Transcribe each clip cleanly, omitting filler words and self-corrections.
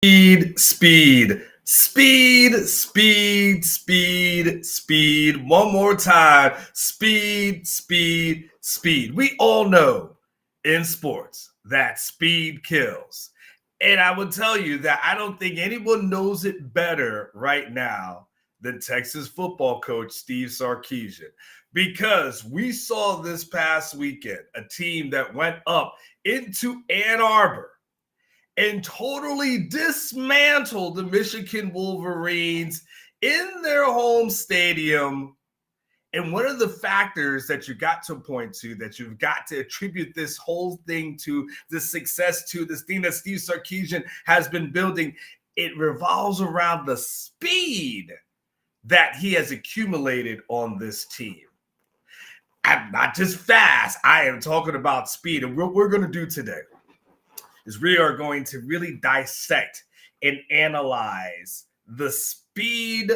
Speed, speed, speed, speed, speed, speed. One more time. Speed, speed, speed. We all know in sports that speed kills. And I will tell you that I don't think anyone knows it better right now than Texas football coach Steve Sarkisian. Because we saw this past weekend a team that went up into Ann Arbor and totally dismantled the Michigan Wolverines in their home stadium. And one of the factors that you got to point to, that you've got to attribute this whole thing to, this success to, this thing that Steve Sarkisian has been building, it revolves around the speed that he has accumulated on this team. I'm not just fast, I am talking about speed. And what we're going to do today is we are going to really dissect and analyze the speed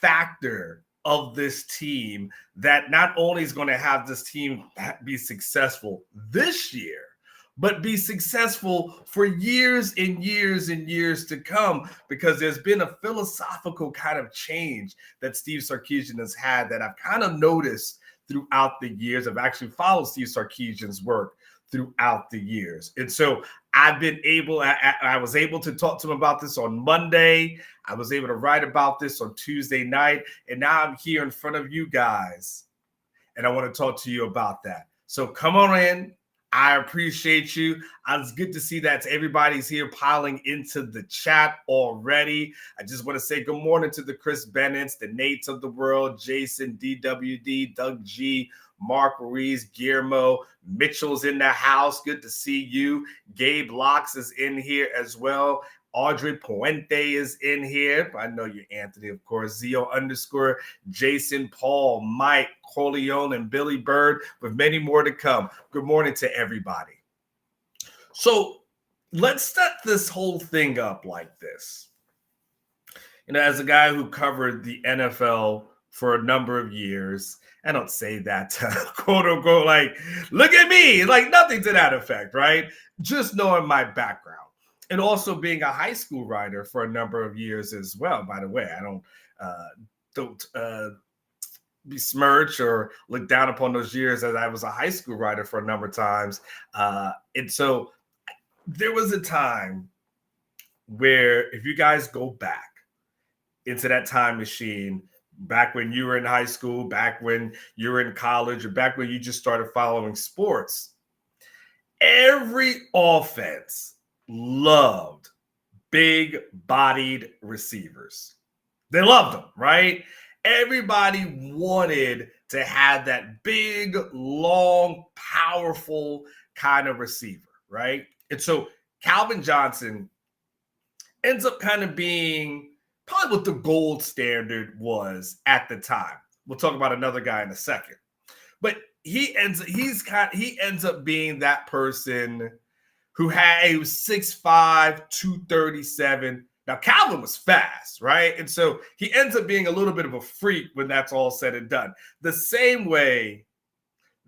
factor of this team that not only is going to have this team be successful this year, but be successful for years and years and years to come, because there's been a philosophical kind of change that Steve Sarkisian has had that I've kind of noticed throughout the years. I've actually followed Steve Sarkisian's work throughout the years. And so I was able to talk to him about this on Monday. I was able to write about this on Tuesday night. And now I'm here in front of you guys. And I want to talk to you about that. So come on in. I appreciate you. It's good to see that everybody's here piling into the chat already. I just want to say good morning to the Chris Bennett's, the Nates of the world, Jason, DWD, Doug G, Mark Ruiz, Guillermo, Mitchell's in the house. Good to see you. Gabe Locks is in here as well. Audrey Puente is in here. I know you're Anthony, of course. Zio _ Jason, Paul, Mike, Corleone, and Billy Bird, with many more to come. Good morning to everybody. So let's set this whole thing up like this. You know, as a guy who covered the NFL for a number of years, I don't say that to quote unquote, like, look at me, like nothing to that effect, right? Just knowing my background. And also being a high school writer for a number of years as well. By the way, I don't besmirch or look down upon those years, as I was a high school writer for a number of times. And so there was a time where, if you guys go back into that time machine, back when you were in high school, back when you were in college, or back when you just started following sports, every offense loved big-bodied receivers. They loved them, right? Everybody wanted to have that big, long, powerful kind of receiver, right? And so Calvin Johnson ends up kind of being probably what the gold standard was at the time. We'll talk about another guy in a second. But he ends up being that person who was 6'5", 237. Now, Calvin was fast, right? And so he ends up being a little bit of a freak when that's all said and done. The same way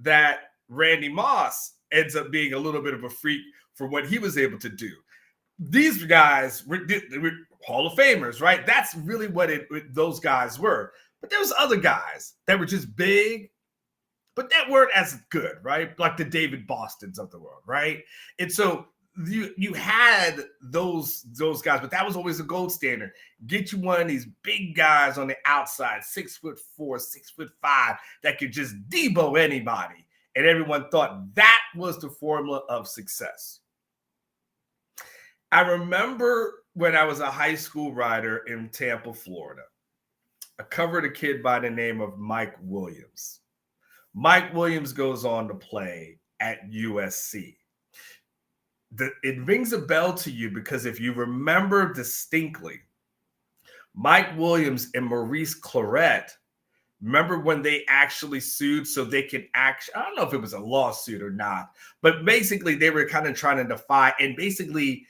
that Randy Moss ends up being a little bit of a freak for what he was able to do. These guys were Hall of Famers, right? That's really what those guys were. But there was other guys that were just big, but that weren't as good, right? Like the David Bostons of the world, right? And so you had those guys, but that was always the gold standard. Get you one of these big guys on the outside, 6'4", 6'5", that could just debo anybody. And everyone thought that was the formula of success. I remember when I was a high school writer in Tampa, Florida, I covered a kid by the name of Mike Williams. Mike Williams goes on to play at USC. It rings a bell to you because if you remember distinctly, Mike Williams and Maurice Clarett, remember when they actually sued so they could I don't know if it was a lawsuit or not, but basically they were kind of trying to defy and basically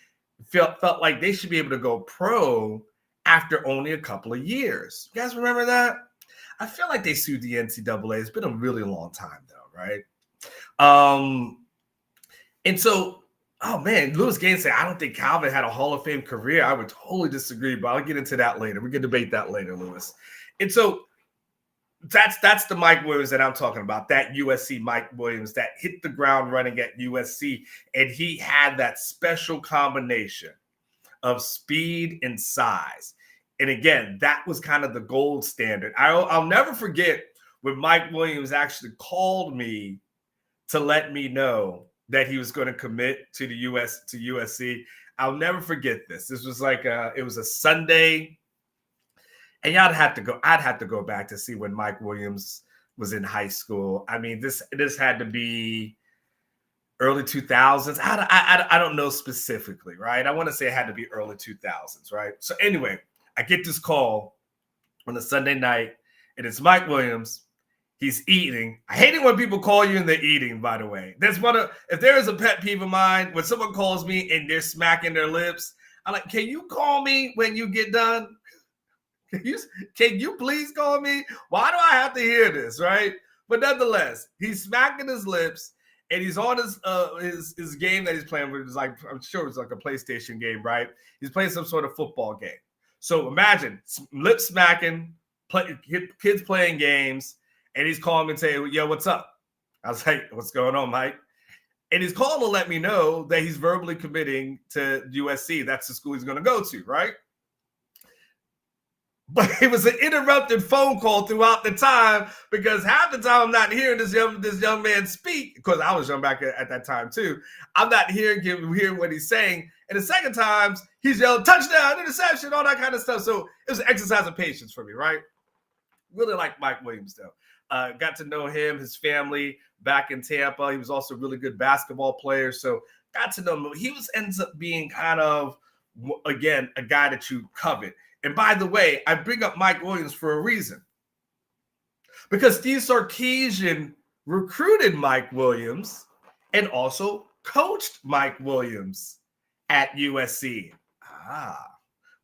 felt like they should be able to go pro after only a couple of years. You guys remember that? I feel like they sued the NCAA. It's been a really long time though, right? And so Oh man, Lewis Gaines said, I don't think Calvin had a Hall of Fame career. I would totally disagree, but I'll get into that later. We can debate that later, Lewis. And so that's the Mike Williams that I'm talking about, that USC Mike Williams that hit the ground running at USC. And he had that special combination of speed and size. And again, that was kind of the gold standard. I'll never forget when Mike Williams actually called me to let me know that he was going to commit to the USC. I'll never forget this. This was like it was a Sunday, and I'd have to go back to see when Mike Williams was in high school. I mean, this had to be early 2000s. I don't know specifically, right? I want to say it had to be early 2000s, right? So anyway, I get this call on a Sunday night, and it's Mike Williams. He's eating. I hate it when people call you and they're eating, by the way. If there is a pet peeve of mine, when someone calls me and they're smacking their lips, I'm like, can you call me when you get done? Can you please call me? Why do I have to hear this, right? But nonetheless, he's smacking his lips and he's on his game that he's playing, which is like, I'm sure it's like a PlayStation game, right? He's playing some sort of football game. So imagine lip smacking, kids playing games, and he's calling me and saying, yo, what's up? I was like, what's going on, Mike? And he's calling to let me know that he's verbally committing to USC. That's the school he's going to go to, right? But it was an interrupted phone call throughout the time because half the time I'm not hearing this young man speak, because I was young back at that time too. I'm not hearing what he's saying. And the second times he's yelling touchdown, interception, all that kind of stuff. So it was an exercise of patience for me, right? Really like Mike Williams though. Got to know him, his family back in Tampa. He was also a really good basketball player. So got to know him. He ends up being kind of, again, a guy that you covet. And by the way, I bring up Mike Williams for a reason. Because Steve Sarkisian recruited Mike Williams and also coached Mike Williams at USC.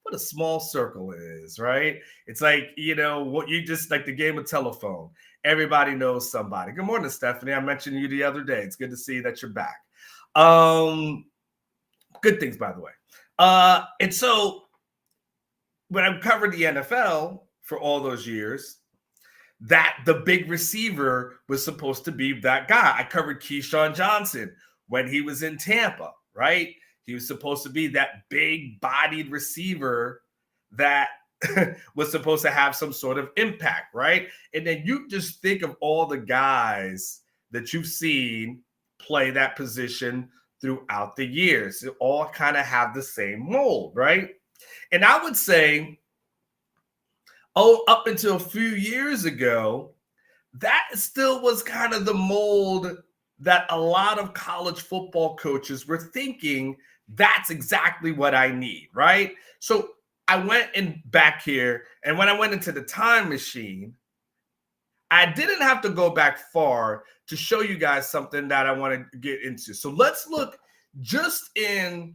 What a small circle it is, right? It's like, what you just like the game of telephone. Everybody knows somebody. Good morning, Stephanie. I mentioned you the other day. It's good to see that you're back. Good things, by the way. And so when I covered the NFL for all those years, that the big receiver was supposed to be that guy. I covered Keyshawn Johnson when he was in Tampa, right? He was supposed to be that big-bodied receiver that was supposed to have some sort of impact, right? And then you just think of all the guys that you've seen play that position throughout the years. They all kind of have the same mold, right? And I would say, up until a few years ago, that still was kind of the mold that a lot of college football coaches were thinking, that's exactly what I need, right? So I went back here, and when I went into the time machine, I didn't have to go back far to show you guys something that I want to get into. So let's look just in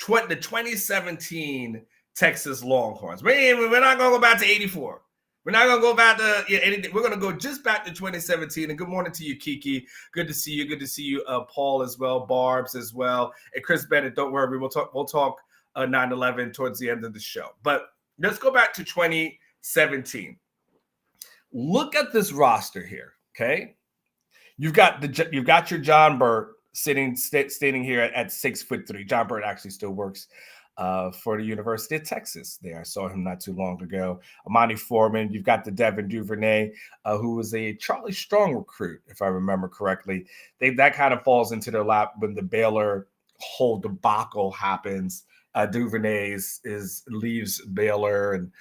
the 2017 Texas Longhorns. We're not going to go back to 84. We're not going to go back to anything. We're going to go just back to 2017. And good morning to you, Kiki. Good to see you. Good to see you, Paul, as well, Barbs as well. And Chris Bennett, don't worry. We'll talk 9/11 towards the end of the show. But let's go back to 2017. Look at this roster here, okay? You've got your John Burt standing here at 6'3". John Burt actually still works for the University of Texas there. I saw him not too long ago. Amani Foreman. You've got the Devin Duvernay, who was a Charlie Strong recruit, if I remember correctly. That kind of falls into their lap when the Baylor whole debacle happens. Duvernay leaves Baylor and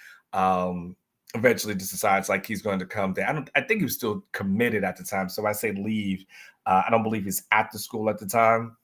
eventually just decides like he's going to come there. I think he was still committed at the time. So I say leave. I don't believe he's at the school at the time.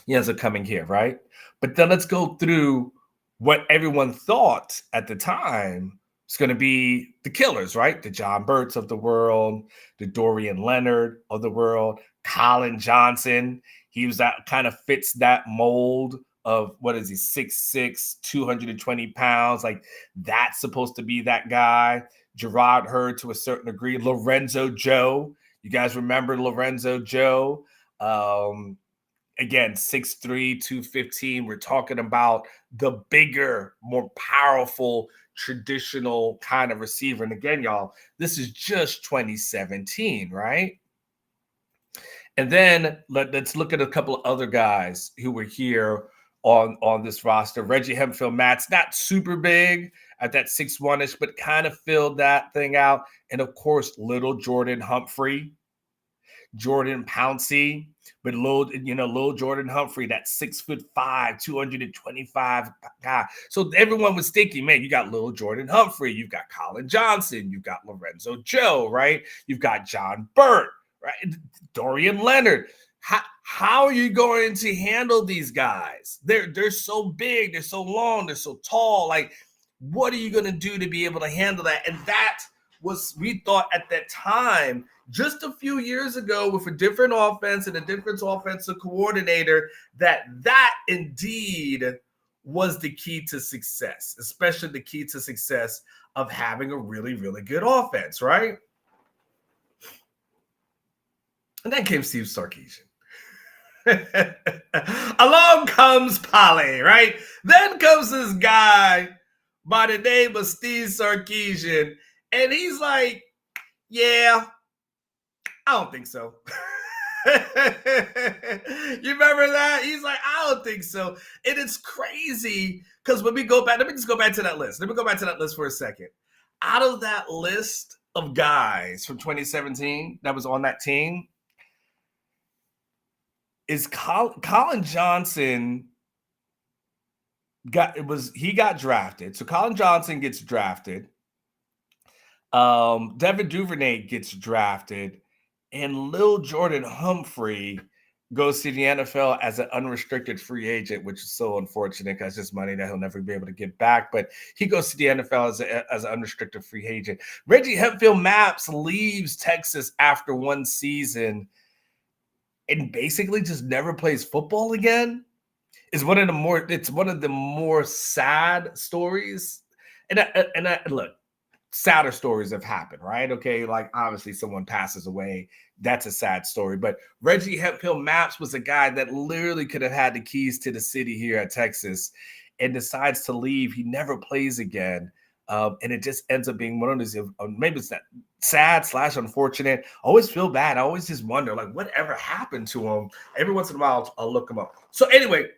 He ends up coming here, right? But then let's go through what everyone thought at the time was going to be the killers, right? The John Burts of the world, the Dorian Leonard of the world, Colin Johnson. He was that kind of fits that mold of, what is he, 6'6", 220 pounds. Like, that's supposed to be that guy. Gerard Hurd to a certain degree. Lorenzo Joe. You guys remember Lorenzo Joe? Again, 6'3", 215. We're talking about the bigger, more powerful, traditional kind of receiver. And again, y'all, this is just 2017, right? And then let's look at a couple of other guys who were here on this roster. Reggie Hempfield Matt's not super big at that 6'1-ish, but kind of filled that thing out. And of course, little Jordan Humphrey, Jordan Pouncey, but little Jordan Humphrey, that 6'5", 225 guy. So everyone was thinking, man, you got little Jordan Humphrey, you've got Colin Johnson, you've got Lorenzo Joe, right? You've got John Burt, right? Dorian Leonard. How are you going to handle these guys? They're so big, they're so long, they're so tall. Like, what are you going to do to be able to handle that? And that was, we thought at that time, just a few years ago, with a different offense and a different offensive coordinator, that indeed was the key to success, especially the key to success of having a really, really good offense, right? And then came Steve Sarkisian. Along comes Polly, right? Then comes this guy by the name of Steve Sarkisian, and he's like, yeah, I don't think so. You remember that? He's like, I don't think so. And it's crazy because when we go back, let me just go back to that list. Let me go back to that list for a second. Out of that list of guys from 2017 that was on that team, is Colin Johnson got drafted. So Colin Johnson gets drafted. Devin Duvernay gets drafted, and Lil Jordan Humphrey goes to the NFL as an unrestricted free agent, which is so unfortunate because it's money that he'll never be able to get back. But he goes to the NFL as an unrestricted free agent. Reggie Hempfield Maps leaves Texas after one season and basically just never plays football again. It's one of the more sad stories. And look, sadder stories have happened, right? Okay, like obviously someone passes away. That's a sad story. But Reggie Hempfield Maps was a guy that literally could have had the keys to the city here at Texas and decides to leave. He never plays again. And it just ends up being one of those, maybe it's that sad / unfortunate. I always feel bad. I always just wonder, like, whatever happened to him? Every once in a while, I'll look him up. So anyway,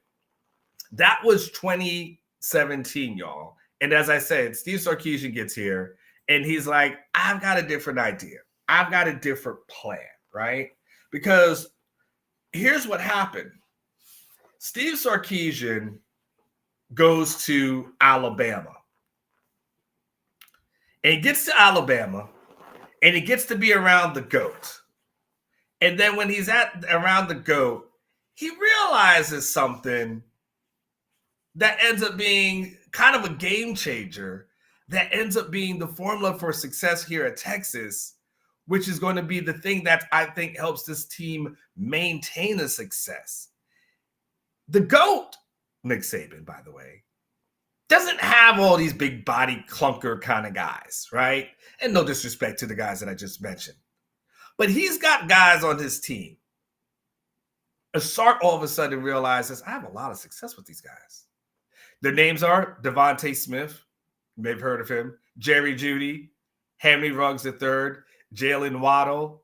that was 2017, y'all. And as I said, Steve Sarkisian gets here, and he's like, I've got a different idea. I've got a different plan, right? Because here's what happened. Steve Sarkisian goes to Alabama. And he gets to Alabama, and he gets to be around the GOAT. And then when he's around the GOAT, he realizes something that ends up being kind of a game changer, that ends up being the formula for success here at Texas, which is going to be the thing that I think helps this team maintain the success. The GOAT, Nick Saban, by the way, doesn't have all these big body clunker kind of guys, right? And no disrespect to the guys that I just mentioned. But he's got guys on his team. Sark all of a sudden realizes, I have a lot of success with these guys. Their names are Devontae Smith, you may have heard of him, Jerry Jeudy, Henry Ruggs III, Jalen Waddle.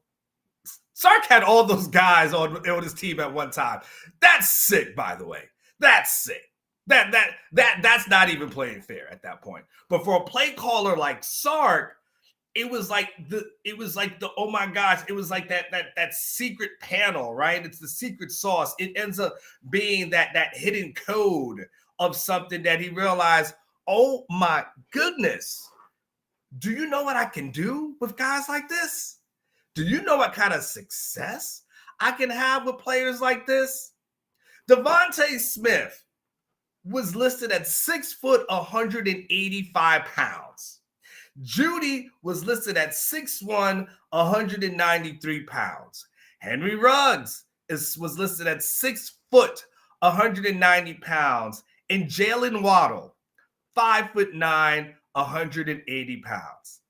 Sark had all those guys on his team at one time. That's sick, by the way. That's sick. That's not even playing fair at that point. But for a play caller like Sark, it was like the oh my gosh, it was like that secret panel, right? It's the secret sauce. It ends up being that hidden code of something that he realized, oh my goodness, do you know what I can do with guys like this? Do you know what kind of success I can have with players like this? Devontae Smith was listed at 6 foot, 185 pounds. Jeudy was listed at 6'1", 193 pounds. Henry Ruggs was listed at 6 foot, 190 pounds. And Jalen Waddle, 5'9", 180 pounds.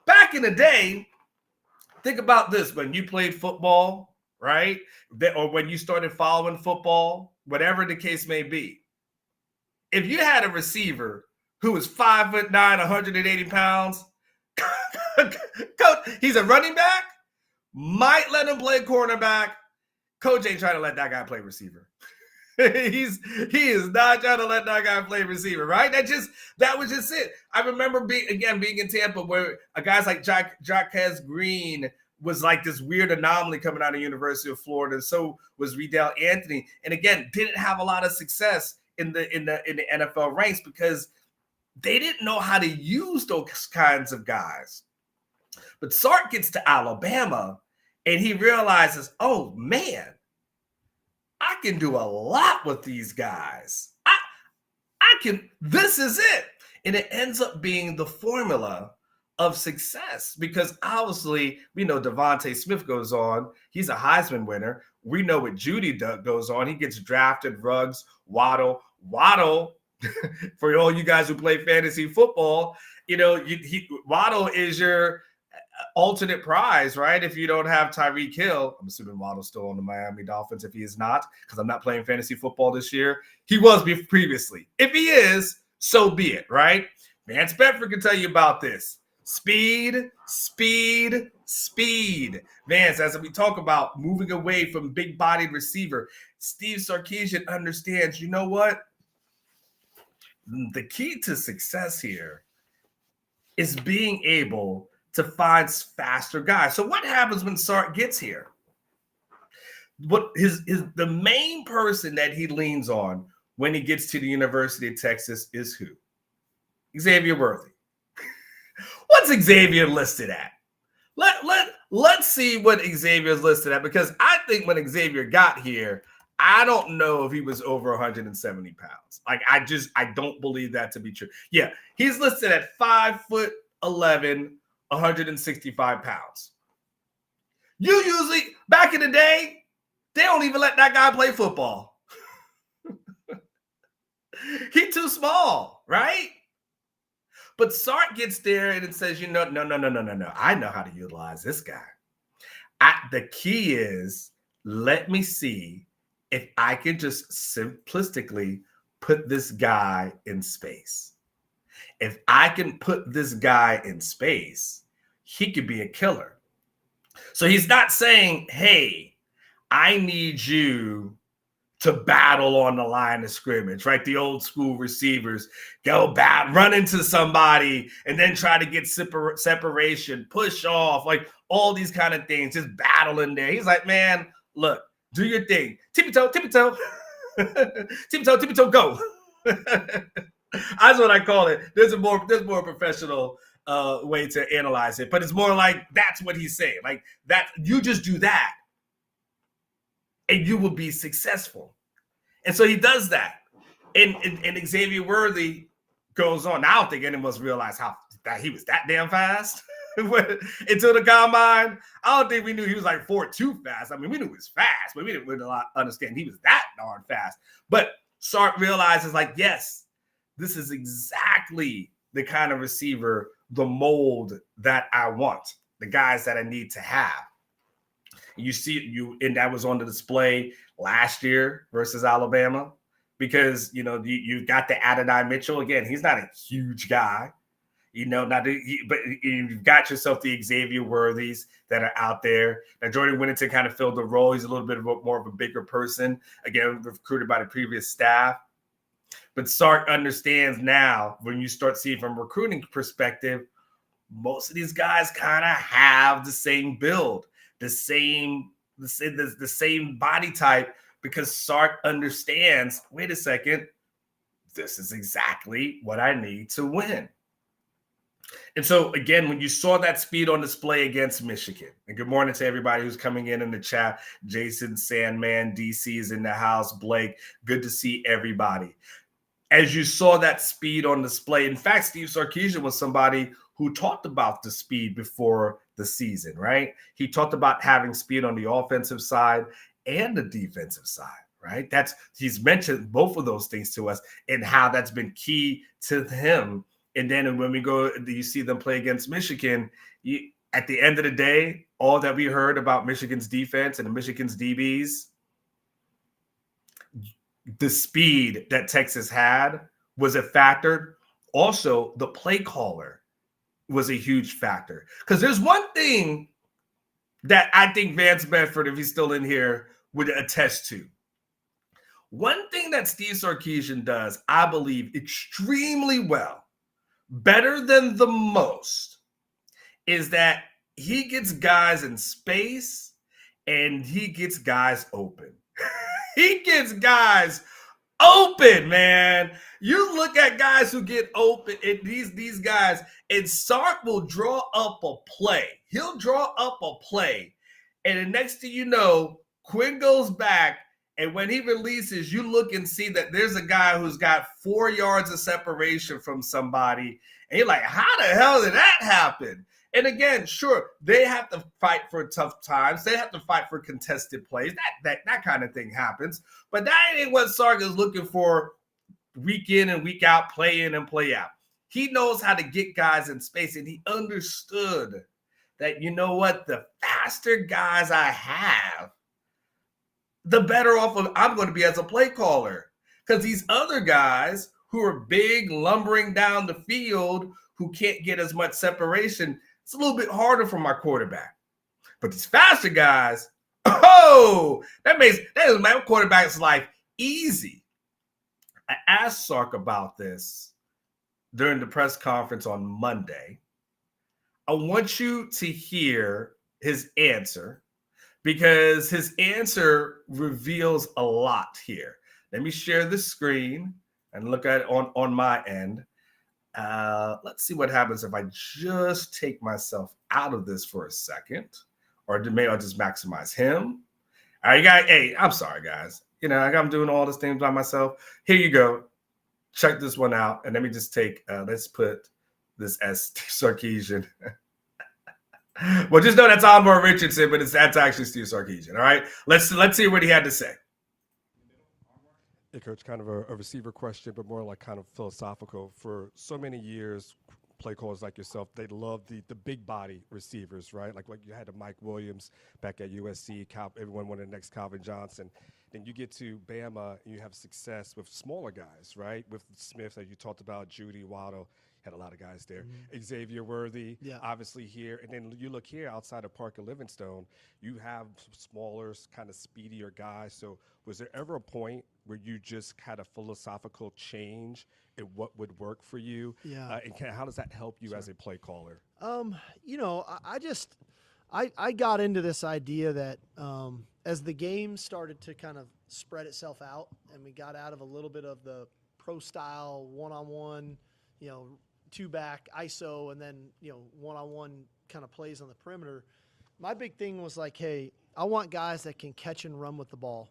Back in the day, think about this. When you played football, right? Or when you started following football, whatever the case may be. If you had a receiver who was 5'9", 180 pounds, coach, he's a running back, might let him play cornerback. Coach ain't trying to let that guy play receiver. He is not trying to let that guy play receiver, right? That was just it. I remember being in Tampa where a guys like Jaquez Green was like this weird anomaly coming out of the University of Florida. So was Riddell Anthony, and again, didn't have a lot of success in the NFL ranks because they didn't know how to use those kinds of guys. But Sark gets to Alabama and he realizes, oh man, I can do a lot with these guys. This is it. And it ends up being the formula of success because obviously we know Devontae Smith goes on. He's a Heisman winner. We know what Judy goes on. He gets drafted, Ruggs, Waddle, for all you guys who play fantasy football, Waddle is your alternate prize, right? If you don't have Tyreek Hill, I'm assuming Waddle's still on the Miami Dolphins. If he is not, because I'm not playing fantasy football this year, he was previously. If he is, so be it, right? Vance Bedford can tell you about this. Speed. Vance, as we talk about moving away from big-bodied receiver, Steve Sarkisian understands, you know what? The key to success here is being able to find faster guys. So what happens when Sark gets here? What the main person that he leans on when he gets to the University of Texas is who? Xavier Worthy. What's Xavier listed at? Let's see what Xavier's listed at, because I think when Xavier got here, I don't know if he was over 170 pounds. Like, I don't believe that to be true. Yeah, he's listed at 5'11", 165 pounds. You usually, back in the day, they don't even let that guy play football. He's too small, right? But Sark gets there and it says, no. I know how to utilize this guy. The key is, let me see if I can just simplistically put this guy in space. If I can put this guy in space, he could be a killer. So he's not saying, hey, I need you to battle on the line of scrimmage, right? The old school receivers go run into somebody and then try to get separation, push off, like all these kind of things, just battle in there. He's like, man, look, do your thing. Tippy-toe. Tippy-toe, go. That's what I call it. There's a more professional way to analyze it, but it's more like that's what he's saying. Like that, you just do that and you will be successful. And so he does that. And Xavier Worthy goes on. I don't think anyone's realized that he was that damn fast until the combine. I don't think we knew he was like 4.2 fast. I mean, we knew he was fast, but we didn't really understand he was that darn fast. But Sark realizes, like, yes, this is exactly the kind of receiver, the mold that I want, the guys that I need to have. You see, and that was on the display last year versus Alabama, because you got the Adonai Mitchell again. He's not a huge guy, but you've got yourself the Xavier Worthies that are out there. Now Jordan Whittington kind of filled the role. He's a little bit more of a bigger person, again recruited by the previous staff. But Sark understands now, when you start seeing from a recruiting perspective, most of these guys kind of have the same build, the same body type, because Sark understands, wait a second, this is exactly what I need to win. And so, again, when you saw that speed on display against Michigan, and good morning to everybody who's coming in the chat. Jason, Sandman, DC is in the house. Blake, good to see everybody. As you saw that speed on display, in fact, Steve Sarkisian was somebody who talked about the speed before the season, right? He talked about having speed on the offensive side and the defensive side, right? He's mentioned both of those things to us and how that's been key to him. And then when we go, you see them play against Michigan, at the end of the day, all that we heard about Michigan's defense and Michigan's DBs, the speed that Texas had was a factor. Also, the play caller was a huge factor. Because there's one thing that I think Vance Bedford, if he's still in here, would attest to. One thing that Steve Sarkisian does, I believe, extremely well, better than the most, is that he gets guys in space and he gets guys open. He gets guys open, man. You look at guys who get open, and these guys, and Sark will draw up a play. He'll draw up a play, and the next thing you know, Quinn goes back, and when he releases, you look and see that there's a guy who's got 4 yards of separation from somebody, and you're like, how the hell did that happen? And again, sure, they have to fight for tough times. They have to fight for contested plays. That kind of thing happens. But that ain't what Sark is looking for week in and week out, play in and play out. He knows how to get guys in space, and he understood that, you know what, the faster guys I have, the better off I'm going to be as a play caller. Because these other guys who are big, lumbering down the field, who can't get as much separation, it's a little bit harder for my quarterback. But these faster guys, that makes my quarterback's life easy. I asked Sark about this during the press conference on Monday. I want you to hear his answer because his answer reveals a lot here. Let me share the screen and look at it on my end. Let's see what happens if I just take myself out of this for a second, or maybe I'll just maximize him. All right, hey, I'm sorry, guys. You know, I'm doing all these things by myself. Here you go. Check this one out, and let me just take. Let's put this as Sarkisian. Well, just know that's Almar Richardson, but that's actually Steve Sarkisian. All right, let's see what he had to say. Hey, Coach, kind of a receiver question, but more like kind of philosophical. For so many years, play callers like yourself, they love the big body receivers, right? Like you had a Mike Williams back at USC, everyone wanted the next Calvin Johnson. Then you get to Bama, and you have success with smaller guys, right? With Smith, as you talked about, Judy, Waddle, had a lot of guys there. Mm-hmm. Xavier Worthy, obviously here. And then you look here outside of Parker Livingstone, you have smaller, kind of speedier guys. So was there ever a point where you just had a philosophical change in what would work for you? Yeah. And how does that help you as a play caller? You know, I got into this idea that as the game started to kind of spread itself out and we got out of a little bit of the pro style one-on-one, you know, two-back ISO and then, you know, one-on-one kind of plays on the perimeter, my big thing was like, hey, I want guys that can catch and run with the ball.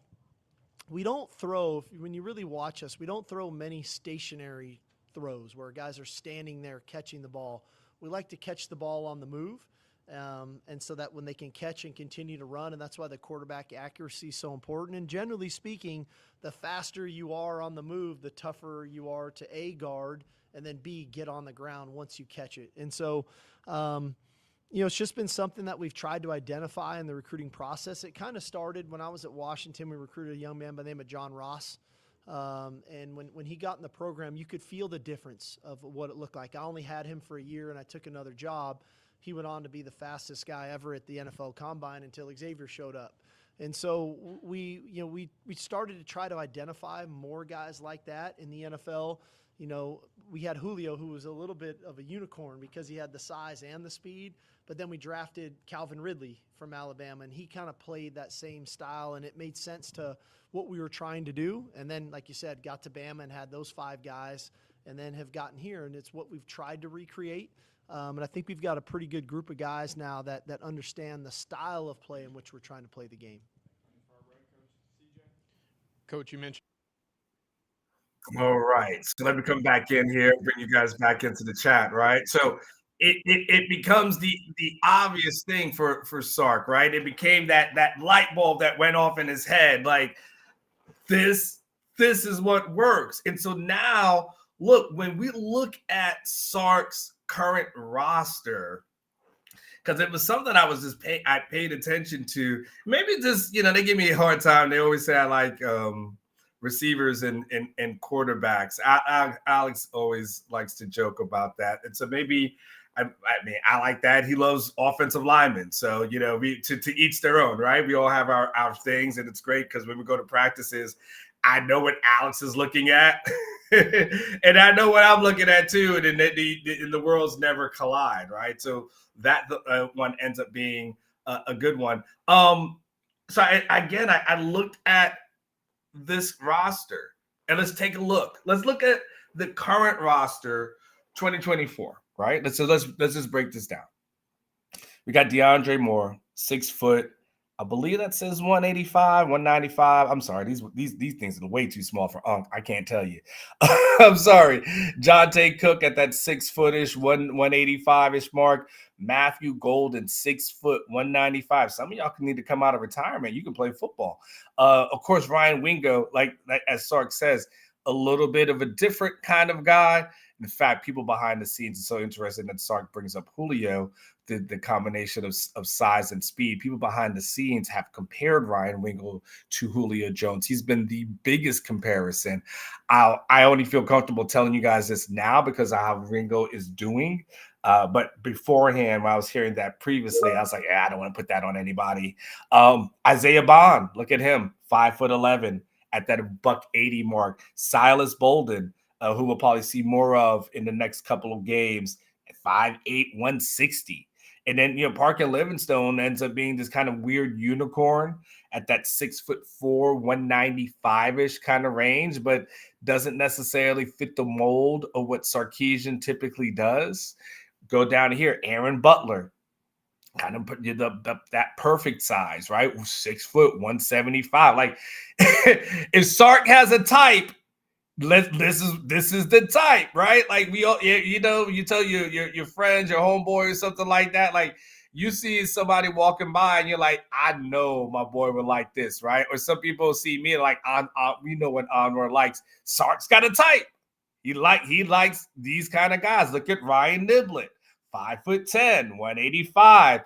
We don't throw, when you really watch us, we don't throw many stationary throws where guys are standing there catching the ball. We like to catch the ball on the move, and so that when they can catch and continue to run, and that's why the quarterback accuracy is so important. And generally speaking, the faster you are on the move, the tougher you are to A, guard, and then B, get on the ground once you catch it. And so, you know, it's just been something that we've tried to identify in the recruiting process. It kind of started when I was at Washington. We recruited a young man by the name of John Ross. And when he got in the program, you could feel the difference of what it looked like. I only had him for a year, and I took another job. He went on to be the fastest guy ever at the NFL Combine until Xavier showed up. And so we started to try to identify more guys like that in the NFL. You know, we had Julio, who was a little bit of a unicorn because he had the size and the speed, but then we drafted Calvin Ridley from Alabama, and he kind of played that same style, and it made sense to what we were trying to do. And then, like you said, got to Bama and had those 5 guys, and then have gotten here, and it's what we've tried to recreate. And I think we've got a pretty good group of guys now that understand the style of play in which we're trying to play the game. Coach, you mentioned. All right. So let me come back in here, bring you guys back into the chat, right? So it becomes the obvious thing for Sark, right? It became that light bulb that went off in his head. Like, this is what works. And so now, look, when we look at Sark's current roster, because it was something I was I paid attention to. Maybe just, they give me a hard time. They always say I like receivers and quarterbacks. Alex always likes to joke about that. And so maybe, I mean, I like that. He loves offensive linemen. So, we to each their own, right? We all have our things, and it's great because when we go to practices, I know what Alex is looking at, and I know what I'm looking at too, and then the worlds never collide, right? So that one ends up being a good one. So I looked at this roster, and let's take a look. Let's look at the current roster, 2024, right? Let's just break this down. We got DeAndre Moore, 6 foot. I believe that says 185, 195. I'm sorry, these things are way too small for Unc. I can't tell you. I'm sorry. Jonte Cook at that 6 footish, 185-ish mark. Matthew Golden, 6 foot, 195. Some of y'all can need to come out of retirement. You can play football. Of course, Ryan Wingo, like as Sark says, a little bit of a different kind of guy. In fact, people behind the scenes are so interested that Sark brings up Julio, the combination of size and speed. People behind the scenes have compared Ryan Wingo to Julio Jones. He's been the biggest comparison. I only feel comfortable telling you guys this now because of how Wingo is doing. But beforehand, when I was hearing that previously, I was like, I don't want to put that on anybody. Isaiah Bond, look at him, 5'11" at that $180 mark. Silas Bolden, who we'll probably see more of in the next couple of games, at 5'8", 160. And then, Parker Livingstone ends up being this kind of weird unicorn at that 6'4", 195-ish kind of range, but doesn't necessarily fit the mold of what Sarkisian typically does. Go down here, Aaron Butler, kind of put that perfect size, right? 6 foot, 175. Like, if Sark has a type, this is the type, right? Like, we all, you tell your friends, your homeboy or something like that. Like, you see somebody walking by and you're like, I know my boy would like this, right? Or some people see me like, we know what Anwar likes. Sark's got a type. He likes these kind of guys. Look at Ryan Niblett, 5'10", 185.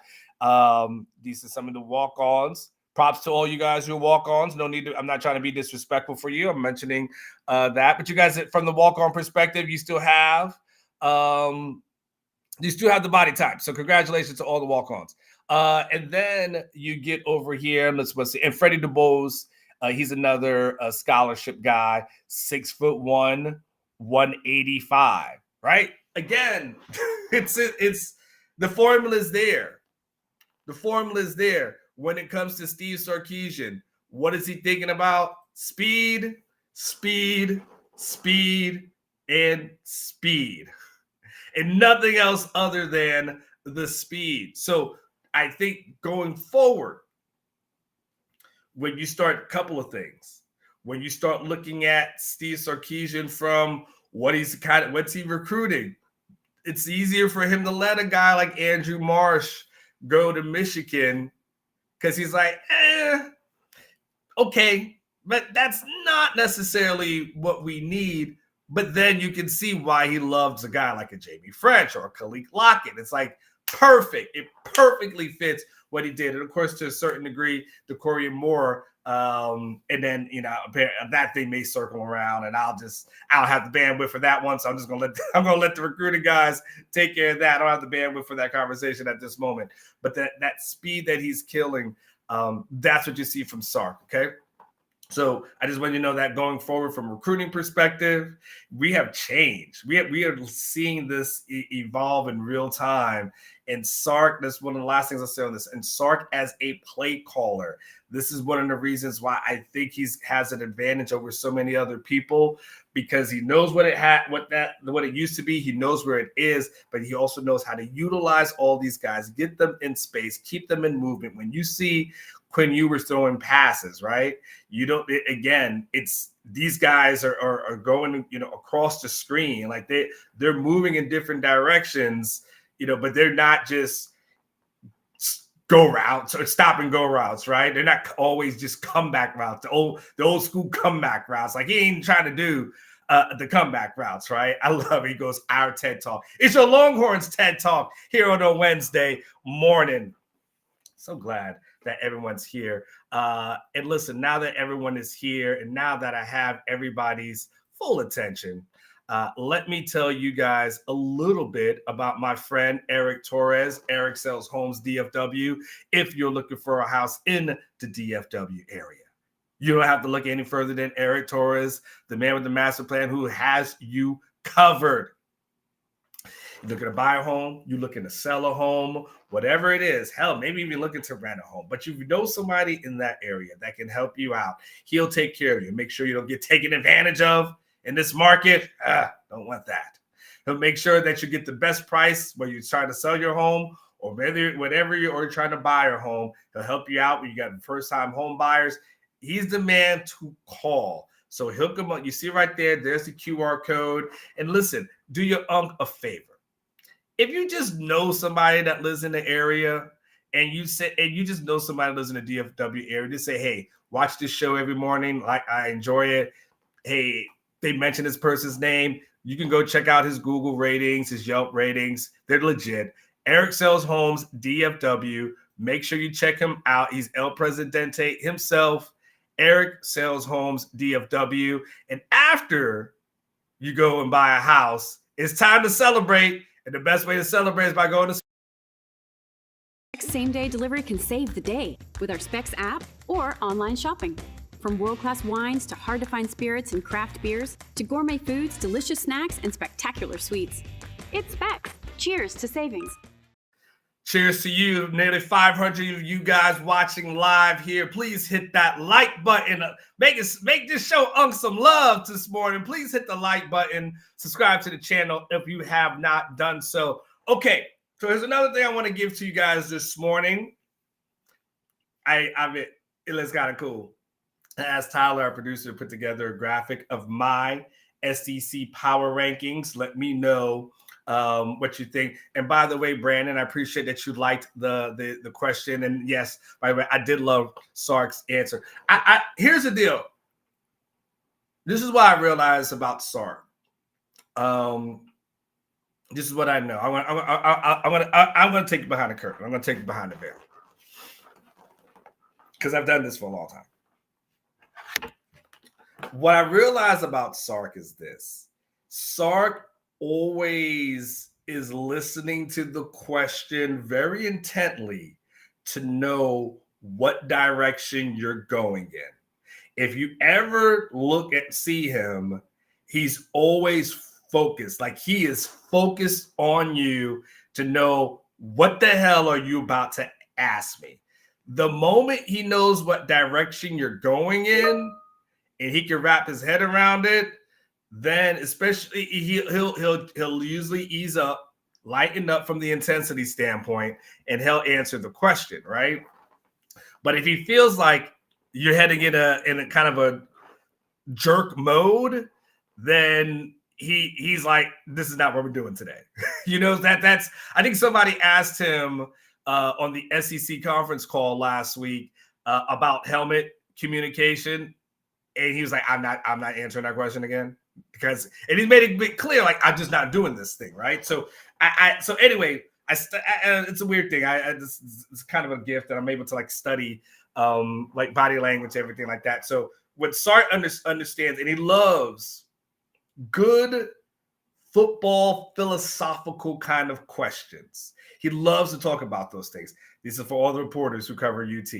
These are some of the walk-ons. Props to all you guys who are walk-ons. No need to. I'm not trying to be disrespectful for you. I'm mentioning that, but you guys, from the walk-on perspective, you still have the body type. So congratulations to all the walk-ons. And then you get over here. Let's see. And Freddie DeBose, he's another scholarship guy, 6'1", 185. Right? Again, it's the formula is there. The formula is there. When it comes to Steve Sarkisian, what is he thinking about? Speed, speed, speed, and speed. And nothing else other than the speed. So I think going forward, when you start a couple of things, when you start looking at Steve Sarkisian from what's he recruiting, it's easier for him to let a guy like Andrew Marsh go to Michigan because he's like, okay, but that's not necessarily what we need. But then you can see why he loves a guy like a Jamie French or a Khalid Lockett. It's like perfect. It perfectly fits what he did. And of course, to a certain degree, DeCorian Moore. And then, that thing may circle around, and I don't have the bandwidth for that one. So I'm just going to let the recruiting guys take care of that. I don't have the bandwidth for that conversation at this moment, but that speed that he's killing, that's what you see from Sark. Okay. So I just want you to know that going forward from a recruiting perspective, we have changed. We are seeing this evolve in real time. And Sark, that's one of the last things I'll say on this. And Sark as a play caller, this is one of the reasons why I think has an advantage over so many other people, because he knows what it used to be. He knows where it is, but he also knows how to utilize all these guys, get them in space, keep them in movement. When you see Quinn Ewers throwing passes, right? It's these guys are going, across the screen. Like they're moving in different directions, but they're not just go routes or stop and go routes, right? They're not always just comeback routes, the old school comeback routes. Like he ain't trying to do the comeback routes, right? I love it. He goes, our TED Talk. It's your Longhorns TED Talk here on a Wednesday morning. So glad that everyone's here. And listen, now that everyone is here and now that I have everybody's full attention, let me tell you guys a little bit about my friend Eric Torres. Eric sells homes DFW. If you're looking for a house in the DFW area, you don't have to look any further than Eric Torres, the man with the master plan who has you covered. You're looking to buy a home, you're looking to sell a home, whatever it is. Hell, maybe even looking to rent a home. But you know somebody in that area that can help you out. He'll take care of you. Make sure you don't get taken advantage of in this market. Don't want that. He'll make sure that you get the best price when you're trying to sell your home or whatever you're trying to buy your home. He'll help you out when you got first-time home buyers. He's the man to call. So he'll come up. You see right there, there's the QR code. And listen, do your a favor. If you just know somebody that lives in the area and you just know somebody that lives in the DFW area, just say, hey, watch this show every morning. Like, I enjoy it. Hey, they mention this person's name. You can go check out his Google ratings, his Yelp ratings. They're legit. Eric Sells Homes, DFW. Make sure you check him out. He's El Presidente himself. Eric Sells Homes, DFW. And after you go and buy a house, it's time to celebrate. And the best way to celebrate is by going to Same-day delivery can save the day with our Specs app or online shopping. From world-class wines to hard-to-find spirits and craft beers to gourmet foods, delicious snacks, and spectacular sweets. It's Specs. Cheers to savings. Cheers to you, nearly 500 of you guys watching live here. Please hit that like button. Make this show some love this morning. Please hit the like button. Subscribe to the channel if you have not done so. Okay, so there's another thing I want to give to you guys this morning. I mean, it looks kind of cool. I asked Tyler, our producer, to put together a graphic of my SEC power rankings. Let me know what you think. And by the way, Brandon, I appreciate that you liked the question. And yes, by the way, I did love Sark's answer. Here's the deal. This is what I realized about Sark. This is what I know. I'm gonna take you behind the curtain. I'm gonna take you behind the veil because I've done this for a long time. What I realized about Sark is this: Sark always is listening to the question very intently to know what direction you're going in. If you ever see him, he's always focused. Like, he is focused on you to know what the hell are you about to ask me. The moment he knows what direction you're going in and he can wrap his head around it, then especially he'll usually ease up, lighten up from the intensity standpoint, and he'll answer the question, right? But if he feels like you're heading in a kind of a jerk mode, then he's like, this is not what we're doing today. You know, that's I think somebody asked him on the SEC conference call last week about helmet communication, and he was like, I'm not answering that question again. And he made it bit clear, like, I'm just not doing this thing, right? So so anyway, it's a weird thing. It's kind of a gift that I'm able to like study like body language, everything like that. So what Sark understands, and he loves good football philosophical kind of questions. He loves to talk about those things. These are for all the reporters who cover UT.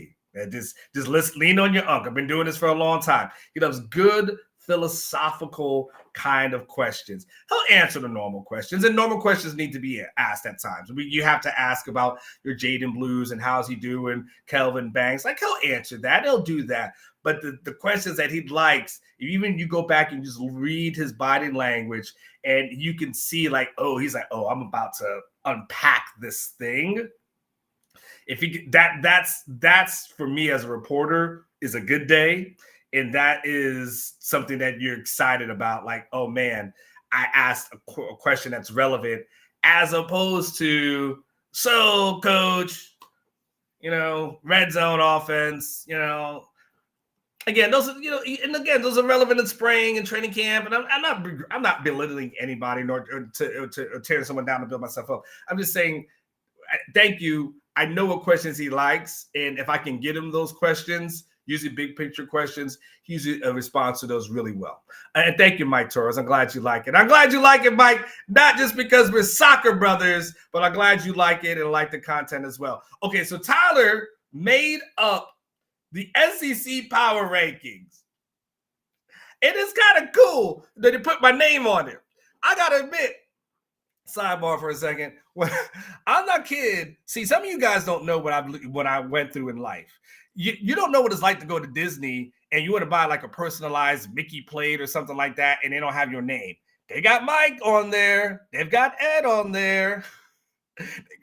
Just lean on your uncle. I've been doing this for a long time. He loves good philosophical kind of questions. He'll answer the normal questions, and normal questions need to be asked at times. You have to ask about your Jaden Blues and how's he doing, Kelvin Banks. Like, he'll answer that. He'll do that. But the questions that he likes, even you go back and just read his body language, and you can see like, he's like, I'm about to unpack this thing. If you that's for me as a reporter is a good day. And that is something that you're excited about. Like, oh man, I asked a question that's relevant, as opposed to, so coach, red zone offense, again, those are, and again, those are relevant in spring and training camp. And I'm not belittling anybody nor to tearing someone down to build myself up. I'm just saying, thank you. I know what questions he likes, and if I can get him those questions, usually big picture questions, he usually responds to those really well. And thank you, Mike Torres. I'm glad you like it. I'm glad you like it, Mike, not just because we're soccer brothers, but I'm glad you like it and like the content as well. Okay, so Tyler made up the SEC power rankings. It is kind of cool that he put my name on it. I got to admit, sidebar for a second. I'm not kidding. See, some of you guys don't know what I went through in life. You don't know what it's like to go to Disney and you want to buy like a personalized Mickey plate or something like that, and they don't have your name. They got Mike on there. They've got Ed on there.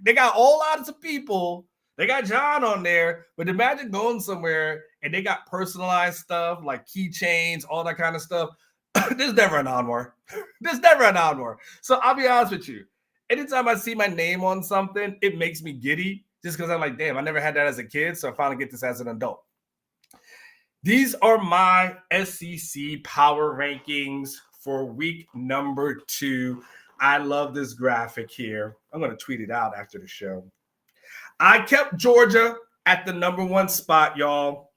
They got all lots of people. They got John on there. But imagine going somewhere and they got personalized stuff like keychains, all that kind of stuff. There's never an Anwar. There's never an Anwar. So I'll be honest with you. Anytime I see my name on something, it makes me giddy just because I'm like, damn, I never had that as a kid. So I finally get this as an adult. These are my SEC power rankings for week number 2. I love this graphic here. I'm going to tweet it out after the show. I kept Georgia at the number 1 spot, y'all.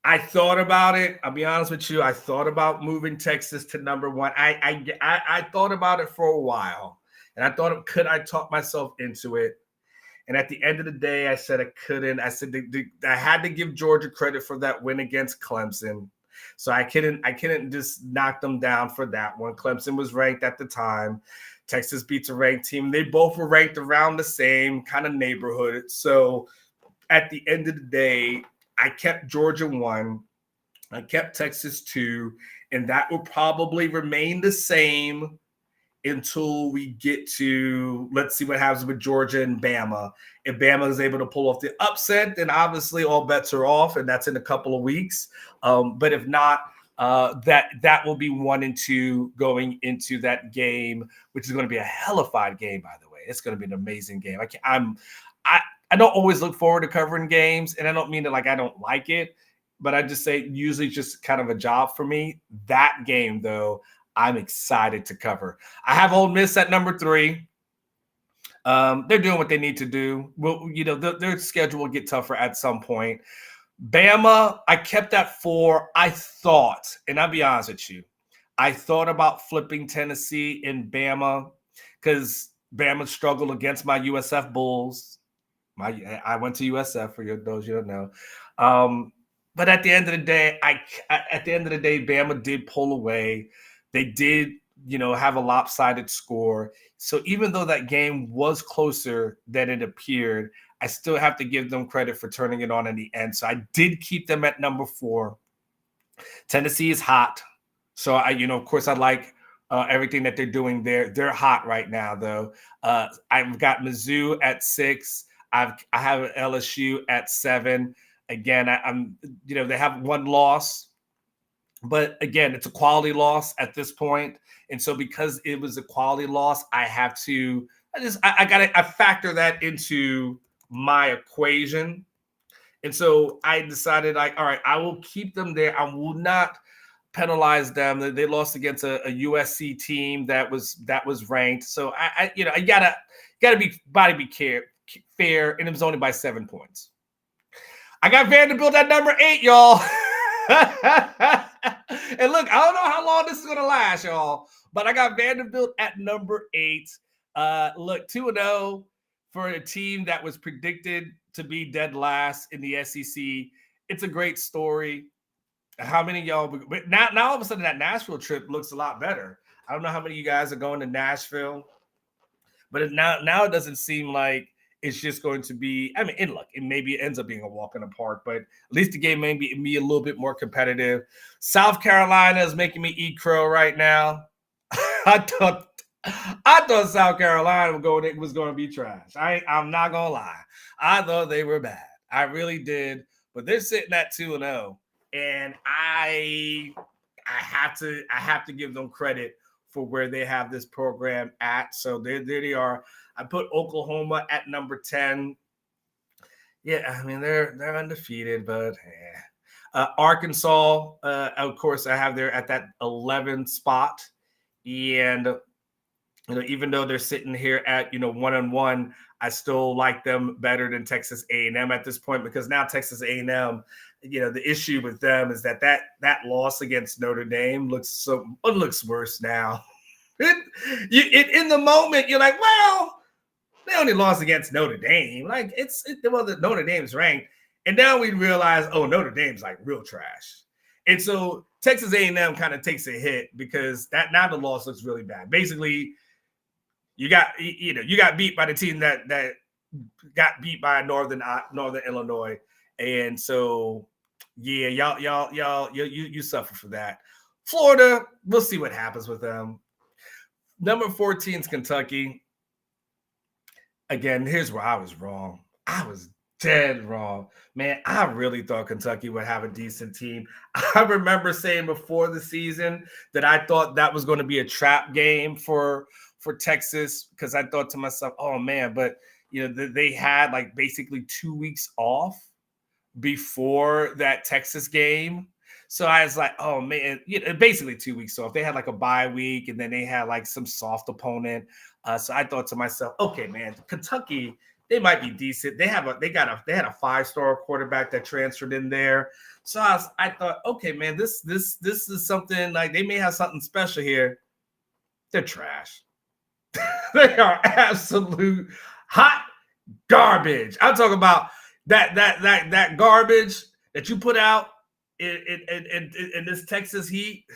I thought about it. I'll be honest with you. I thought about moving Texas to number 1. I thought about it for a while, and I thought, could I talk myself into it? And at the end of the day, I said I couldn't. I said I had to give Georgia credit for that win against Clemson. So I couldn't just knock them down for that one. Clemson was ranked at the time. Texas beats a ranked team. They both were ranked around the same kind of neighborhood. So at the end of the day, I kept Georgia 1. I kept Texas 2. And that will probably remain the same until we get to, let's see what happens with Georgia and Bama. If Bama is able to pull off the upset, then obviously all bets are off, and that's in a couple of weeks. But if not, that will be 1 and 2 going into that game, which is going to be a hellified game, by the way. It's going to be an amazing game. I don't always look forward to covering games, and I don't mean that like I don't like it, but I just say usually just kind of a job for me. That game, though, I'm excited to cover. I have Ole Miss at number 3. They're doing what they need to do. Well, their schedule will get tougher at some point. Bama, I kept at 4. I thought, and I'll be honest with you, I thought about flipping Tennessee and Bama because Bama struggled against my USF Bulls. I went to USF for those you don't know. But at the end of the day, Bama did pull away. They did, have a lopsided score. So even though that game was closer than it appeared, I still have to give them credit for turning it on in the end. So I did keep them at number 4. Tennessee is hot. So of course I like everything that they're doing there. They're hot right now, though. I've got Mizzou at 6. I have LSU at 7. Again, they have 1 loss. But again, it's a quality loss at this point. And so because it was a quality loss, I factor that into my equation. And so I decided, all right, I will keep them there. I will not penalize them. They lost against a USC team that was ranked. So I gotta be fair, and it was only by 7 points. I got Vanderbilt at number 8, y'all. And look, I don't know how long this is going to last, y'all, but I got Vanderbilt at number 8. Look, 2-0 for a team that was predicted to be dead last in the SEC. It's a great story. How many of y'all? But now all of a sudden that Nashville trip looks a lot better. I don't know how many of you guys are going to Nashville, but now it doesn't seem like it's just going to be, maybe it ends up being a walk in the park, but at least the game may be a little bit more competitive. South Carolina is making me eat crow right now. I thought South Carolina was going to be trash. I'm not going to lie. I thought they were bad. I really did, but they're sitting at 2-0, and I have to give them credit for where they have this program at. So there they are. I put Oklahoma at number 10. Yeah, they're undefeated, but Arkansas, of course, I have there at that 11 spot. And, even though they're sitting here at, 1-1, I still like them better than Texas A&M at this point, because now Texas A&M, the issue with them is that loss against Notre Dame looks worse now. In the moment, you're like, well, they only lost against Notre Dame. Like the Notre Dame's ranked. And now we realize, oh, Notre Dame's like real trash. And so Texas A&M kind of takes a hit because now the loss looks really bad. Basically, you got beat by the team that got beat by Northern Illinois. And so, yeah, y'all, you suffer for that. Florida, we'll see what happens with them. Number 14 is Kentucky. Again, here's where I was wrong. I was dead wrong. Man, I really thought Kentucky would have a decent team. I remember saying before the season that I thought that was going to be a trap game for Texas, because I thought to myself, oh, man, but, they had like basically 2 weeks off before that Texas game. So I was like, oh, man, basically 2 weeks off. They had like a bye week, and then they had like some soft opponent. So I thought to myself, okay, man, Kentucky, they might be decent. They had a 5-star quarterback that transferred in there. So I thought, okay, man, this is something, like they may have something special here. They're trash. They are absolute hot garbage. I'm talking about that garbage that you put out in this Texas heat.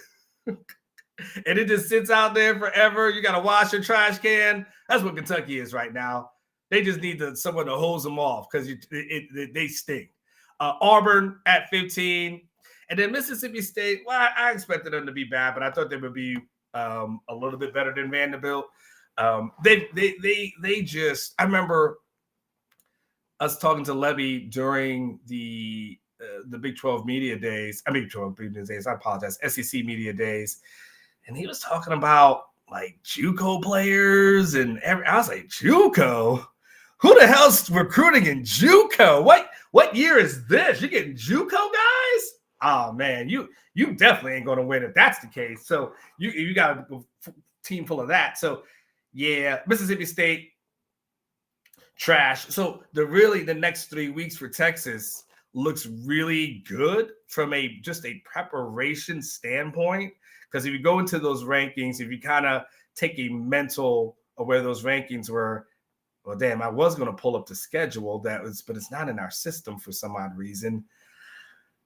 And it just sits out there forever. You got to wash your trash can. That's what Kentucky is right now. They just need someone to hose them off because they stink. Auburn at 15. And then Mississippi State, well, I expected them to be bad, but I thought they would be a little bit better than Vanderbilt. They just, I remember us talking to Levy during the Big 12 media days. I apologize, SEC media days. And he was talking about like JUCO players and I was like, JUCO? Who the hell's recruiting in JUCO? What year is this? You're getting JUCO guys? Oh man, you definitely ain't gonna win if that's the case. So you got a team full of that. So yeah, Mississippi State trash. So the next 3 weeks for Texas looks really good from just a preparation standpoint. Because if you go into those rankings, if you kind of take a mental of where those rankings were, well, damn, I was going to pull up the schedule but it's not in our system for some odd reason.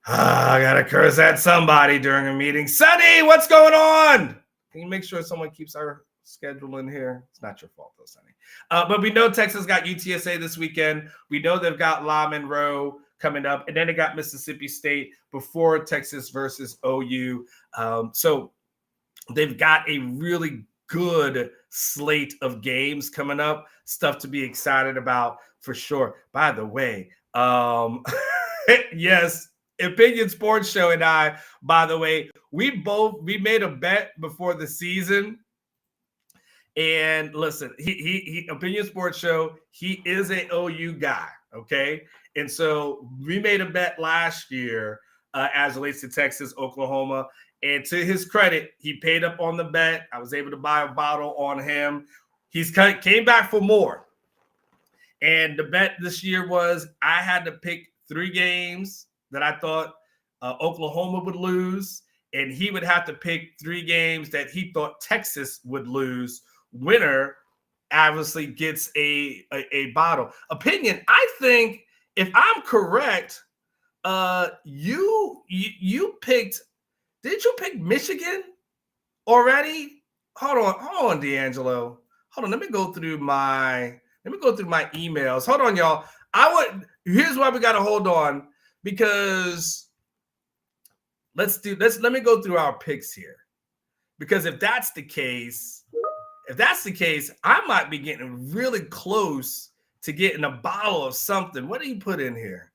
I got to curse at somebody during a meeting. Sonny, what's going on? Can you make sure someone keeps our schedule in here? It's not your fault, though, Sonny. But we know Texas got UTSA this weekend. We know they've got La Monroe coming up, and then they got Mississippi State before Texas versus OU. So they've got a really good slate of games coming up, stuff to be excited about for sure. By the way, yes, Opinion Sports Show and I, by the way, we made a bet before the season. And listen, he Opinion Sports Show, he is a OU guy, okay? And so we made a bet last year as it relates to Texas, Oklahoma. And to his credit, he paid up on the bet. I was able to buy a bottle on him. He's came back for more. And the bet this year was I had to pick 3 games that I thought Oklahoma would lose. And he would have to pick 3 games that he thought Texas would lose. Winner obviously gets a bottle. Opinion, I think, if I'm correct, you picked. Did you pick Michigan already? Hold on, D'Angelo. Hold on. Let me go through my emails. Hold on, y'all. Here's why we gotta hold on, because let me go through our picks here. Because if that's the case, I might be getting really close to getting a bottle of something. What did he put in here?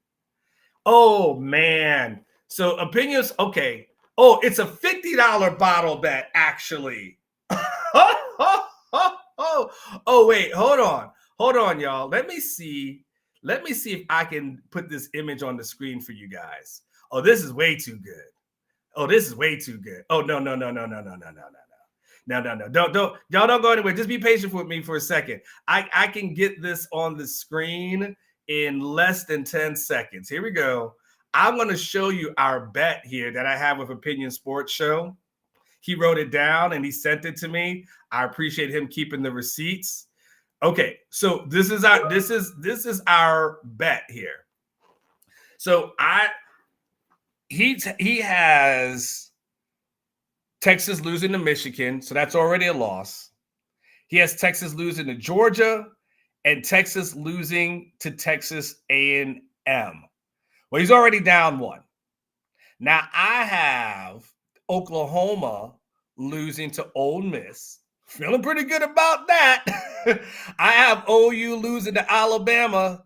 Oh man. So opinions, okay. Oh, it's a $50 bottle bet, actually. Oh, wait, hold on, y'all. Let me see if I can put this image on the screen for you guys. Oh, this is way too good. Oh, this is way too good. Oh, no. No. Don't y'all don't go anywhere. Just be patient with me for a second. I can get this on the screen in less than 10 seconds. Here we go. I'm going to show you our bet here that I have with Opinion Sports Show. He wrote it down and he sent it to me. I appreciate him keeping the receipts. Okay, so this is our bet here. So he has Texas losing to Michigan, so that's already a loss. He has Texas losing to Georgia and Texas losing to Texas A&M. Well, he's already down one. Now I have Oklahoma losing to Ole Miss. Feeling pretty good about that. I have OU losing to Alabama.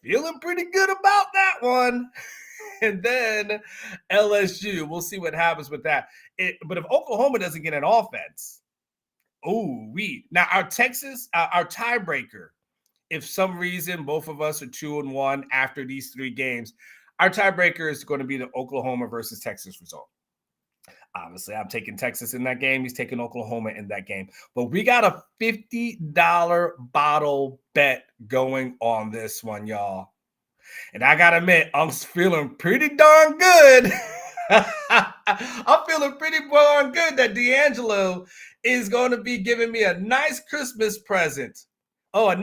Feeling pretty good about that one. And then LSU. We'll see what happens with that. But if Oklahoma doesn't get an offense, now our Texas, our tiebreaker, if some reason both of us are 2-1 after these 3 games, our tiebreaker is going to be the Oklahoma versus Texas result. Obviously, I'm taking Texas in that game. He's taking Oklahoma in that game. But we got a $50 bottle bet going on this one, y'all. And I got to admit, I'm feeling pretty darn good. I'm feeling pretty darn good that D'Angelo is going to be giving me a nice Christmas present. I'm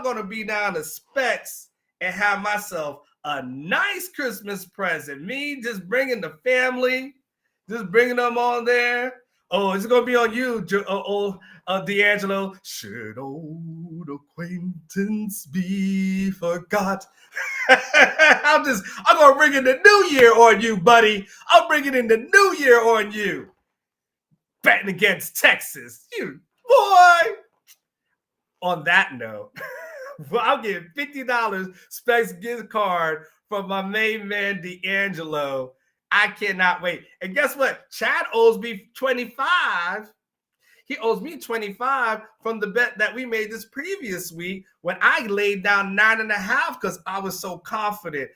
going to be down to Specs and have myself a nice Christmas present. Me just bringing the family, just bringing them on there. Oh, it's going to be on you, D'Angelo. Should old acquaintance be forgot? I'm going to bring in the new year on you, buddy. I'm bringing in the new year on you. Betting against Texas. You boy. On that note, I'm getting $50 Specs gift card from my main man, D'Angelo. I cannot wait. And guess what? Chad owes me 25. He owes me 25 from the bet that we made this previous week when I laid down 9.5 because I was so confident.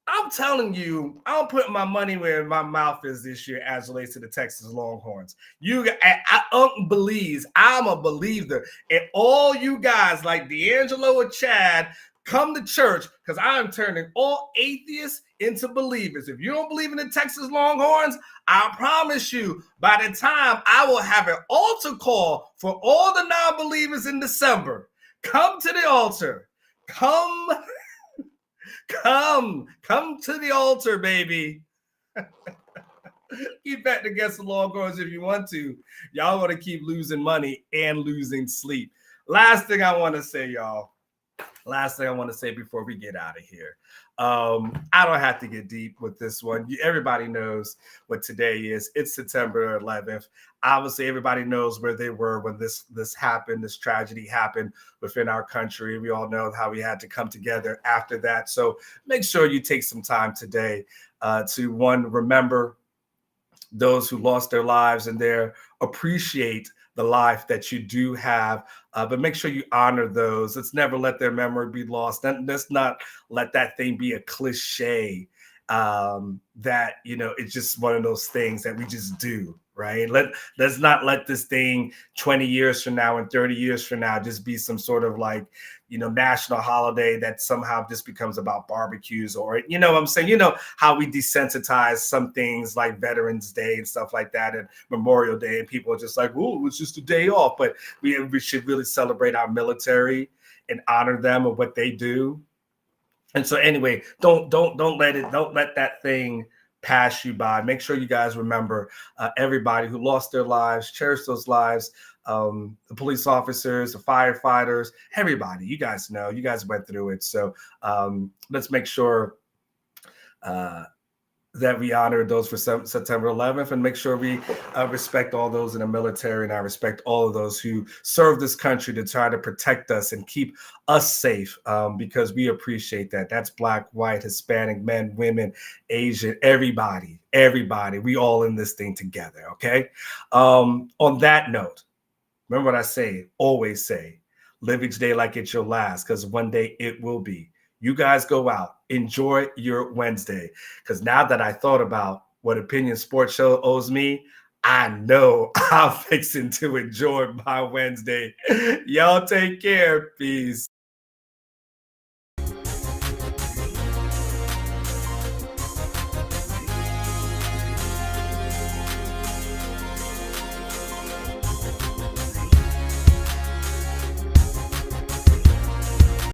I'm telling you, I'm putting my money where my mouth is this year as relates to the Texas Longhorns. I'm a believer. And all you guys like D'Angelo or Chad, come to church because I'm turning all atheists into believers. If you don't believe in the Texas Longhorns, I promise you, by the time I will have an altar call for all the non-believers in December, come to the altar. Come to the altar, baby. Keep betting against the Longhorns if you want to. Y'all want to keep losing money and losing sleep. Last thing I want to say, y'all. Last thing I want to say before we get out of here. I don't have to get deep with this one. Everybody knows what today is. It's September 11th. Obviously, everybody knows where they were when this happened, this tragedy happened within our country. We all know how we had to come together after that. So make sure you take some time today to, one, remember those who lost their lives and appreciate the life that you do have, but make sure you honor those. Let's never let their memory be lost. Let's not let that thing be a cliche that, it's just one of those things that we just do, right? Let's not let this thing 20 years from now and 30 years from now just be some sort of national holiday that somehow just becomes about barbecues or, what I'm saying, how we desensitize some things like Veterans Day and stuff like that and Memorial Day, and people are just like, oh, it's just a day off. But we should really celebrate our military and honor them and what they do. And so anyway, don't let that thing pass you by. Make sure you guys remember everybody who lost their lives, cherish those lives. The police officers, the firefighters, everybody. You guys know, you guys went through it. So let's make sure that we honor those for September 11th and make sure we respect all those in the military. And I respect all of those who serve this country to try to protect us and keep us safe because we appreciate that. That's Black, white, Hispanic, men, women, Asian, everybody. We all in this thing together, okay? On that note, remember what I say, always say, live each day like it's your last, because one day it will be You guys go out, enjoy your Wednesday. Because now that I thought about what Opinion Sports Show owes me, I know I'm fixing to enjoy my Wednesday. Y'all take care. Peace.